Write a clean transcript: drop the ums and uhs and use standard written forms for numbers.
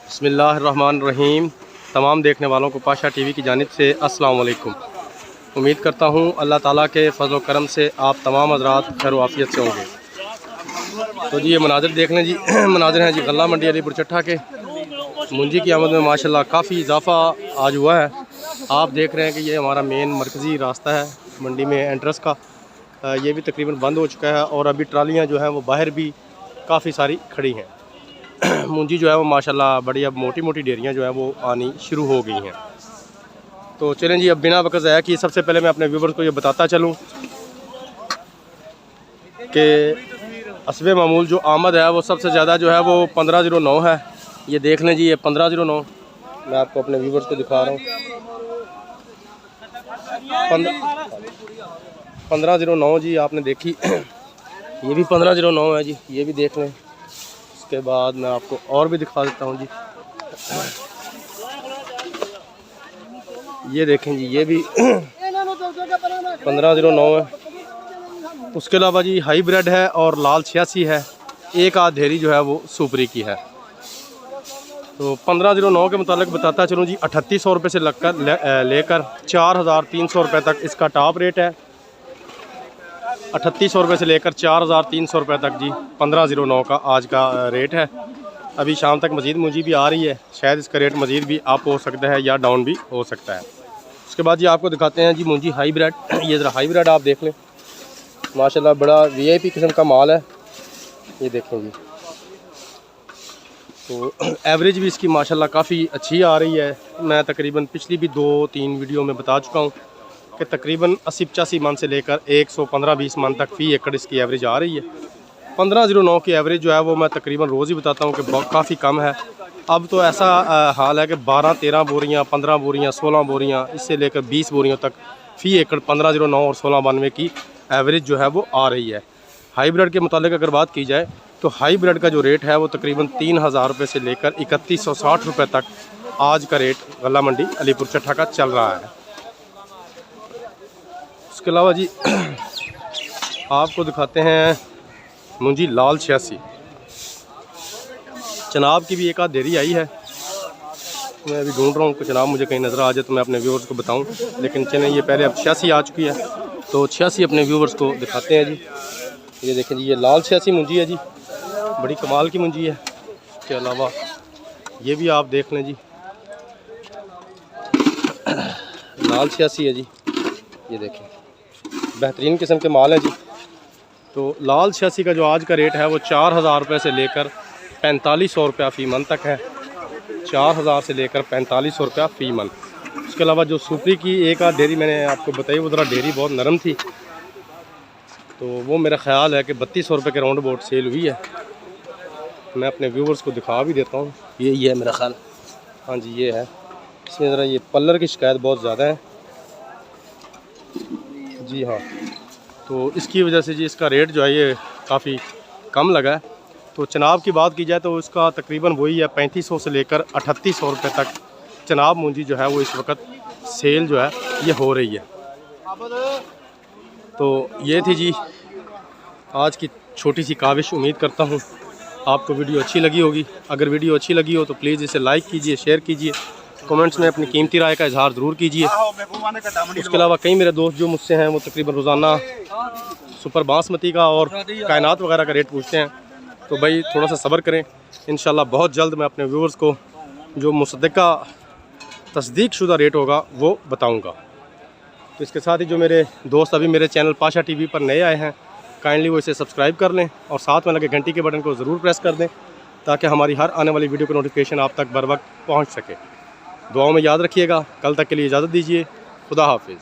बिस्मिल्लाहिर्रहमानिर्रहीम। तमाम देखने वालों को पाशा टीवी की जानिब से अस्सलाम वालेकुम। उम्मीद करता हूँ अल्लाह ताला के फजल व करम से आप तमाम हज़रात खैर वाफ़ियत से होंगे। तो जी ये मनाज़िर देख लें जी मनाज़िर हैं जी गल्ला मंडी अलीपुर चट्ठा के। मुंजी की आमद में माशाल्लाह काफ़ी इजाफा आज हुआ है। आप देख रहे हैं कि ये हमारा मेन मरकज़ी रास्ता है मंडी में एंट्रेंस का, ये भी तकरीबन बंद हो चुका है और अभी ट्रालियाँ जो हैं वो बाहर भी काफ़ी सारी खड़ी हैं। मुंजी जो है वो माशाल्लाह बड़ी अब मोटी मोटी डेरियाँ जो है वो आनी शुरू हो गई हैं। तो चलें जी अब बिना वक्त ज़ाया कि सबसे पहले मैं अपने व्यूवर्स को ये बताता चलूँ कि हस्बे मामूल जो आमद है वो सबसे ज़्यादा जो है वो 1509 है। ये देख लें जी ये 1509 मैं आपको अपने व्यूवर्स को दिखा रहा हूँ। 1509 जी आपने देखी ये भी 1509 है जी, ये भी देख लें। उसके बाद मैं आपको और भी दिखा देता हूँ जी, ये देखें जी ये भी 1509 है। उसके अलावा जी हाईब्रिड है और लाल 86 है, एक आध ढेरी जो है वो सुपरी की है। तो 1509 के मुतालिक बताता चलूँ जी 3800 रुपये से लेकर 4300 रुपये तक इसका टॉप रेट है। 3800 रुपये से लेकर 4300 रुपये तक जी 1509 का आज का रेट है। अभी शाम तक मज़ीद मुंजी भी आ रही है, शायद इसका रेट मज़ीद भी अप हो सकता है या डाउन भी हो सकता है। उसके बाद जी आपको दिखाते हैं जी मुंजी हाईब्रिड। ये ज़रा हाईब्रिड आप देख लें, माशाल्लाह बड़ा वीआईपी किस्म का माल है, ये देखें जी। तो एवरेज भी इसकी माशाल्लाह काफ़ी अच्छी आ रही है। मैं तकरीबन पिछली भी 2-3 वीडियो में बता चुका हूँ कि तकरीबन 80-85 मन से लेकर 115-20 मन तक फ़ी एकड़ इसकी एवरेज आ रही है। 1509 की एवरेज जो है वो मैं तकरीबन रोज़ ही बताता हूँ कि काफ़ी कम है। अब तो ऐसा हाल है कि 12-13 बोरियाँ, 15 बोरियाँ, 16 बोरियाँ, इससे लेकर 20 बोरियों तक फ़ी एकड़ 1509 और 1692 की एवरेज जो है वो आ रही है। हाईब्रिड के मुतालिक अगर बात की जाए तो हाईब्रिड का जो रेट है वो तकरीबन 3000 रुपये से लेकर 3160 रुपये तक आज का रेट गल्ला मंडी अलीपुर चट्ठा का चल रहा है। उसके अलावा जी आपको दिखाते हैं मुंजी लाल 86। चनाब की भी एक आध देरी आई है, मैं अभी ढूंढ रहा हूँ कि चनाब मुझे कहीं नज़र आ जाए तो मैं अपने व्यूवर्स को बताऊँ, लेकिन चलें ये पहले अब 86 आ चुकी है तो 86 अपने व्यूवर्स को दिखाते हैं जी। ये देखें जी ये लाल 86 मुंजी है जी, बड़ी कमाल की मुंजी है। इसके अलावा ये भी आप देख लें जी लाल 86 है जी, ये देखें बेहतरीन किस्म के माल है जी। तो लाल 86 का जो आज का रेट है वो 4000 रुपये से लेकर 4500 रुपया फ़ी मन तक है। 4000 से लेकर 4500 रुपया फ़ी मन। उसके अलावा जो सुपरी की एक आध डेरी मैंने आपको बताई, वो ज़रा डेरी बहुत नरम थी, तो वो मेरा ख़्याल है कि 3200 रुपये के राउंड अबाउट सेल हुई है। मैं अपने व्यूवर्स को दिखा भी देता हूँ, ये है मेरा ख़्याल, हाँ जी ये है। इसमें ज़रा ये पल्लर की शिकायत बहुत ज़्यादा है जी, हाँ, तो इसकी वजह से जी इसका रेट जो है ये काफ़ी कम लगा है। तो चनाब की बात की जाए तो इसका तकरीबन वही है 3500 से लेकर 3800 रुपये तक चनाब मुंजी जो है वो इस वक्त सेल जो है ये हो रही है। तो ये थी जी आज की छोटी सी काविश। उम्मीद करता हूँ आपको वीडियो अच्छी लगी होगी। अगर वीडियो अच्छी लगी हो तो प्लीज़ इसे लाइक कीजिए, शेयर कीजिए, कमेंट्स में अपनी कीमती राय का इजहार ज़रूर कीजिए। उसके अलावा कई मेरे दोस्त जो मुझसे हैं वो तकरीबन रोज़ाना सुपर बासमती का और कायनात वगैरह का रेट पूछते हैं, तो भाई थोड़ा सा सब्र करें। इंशाल्लाह बहुत जल्द मैं अपने व्यूवर्स को जो मुसद्दक़ा तस्दीक शुदा रेट होगा वो बताऊँगा। तो इसके साथ ही जो मेरे दोस्त अभी मेरे चैनल पाशा टीवी पर नए आए हैं, काइंडली वो इसे सब्सक्राइब कर लें और साथ में लगे घंटी के बटन को ज़रूर प्रेस कर दें ताकि हमारी हर आने वाली वीडियो की नोटिफिकेशन आप तक बर वक्त पहुँच सके। दुआओं में याद रखिएगा। कल तक के लिए इजाज़त दीजिए। खुदा हाफिज़।